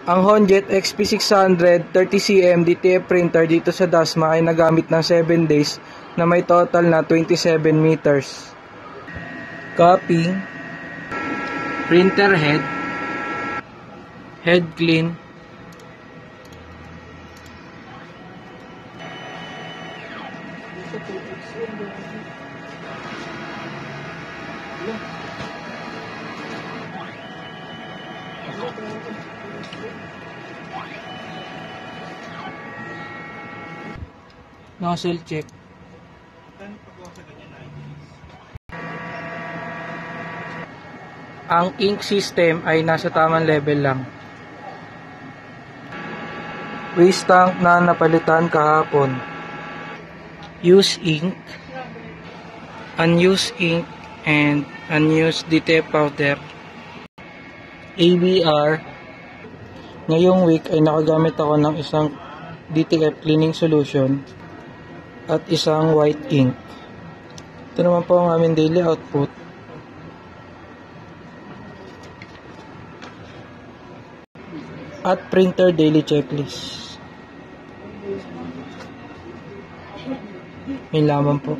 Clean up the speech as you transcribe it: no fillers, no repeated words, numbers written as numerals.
Ang Honjet XP600 30cm DTF printer dito sa Dasma ay nagamit ng 7 days na may total na 27 meters. Copy, printer head, head clean, nozzle check. Ang ink system ay nasa tamang level lang. Waste tank na napalitan kahapon. Used ink, unused ink, and unused DTF powder. ABR. Ngayong week ay nakagamit ako ng isang DTF cleaning solution at isang white ink. Ito naman po ang aming daily output. At printer daily checklist. May laman po.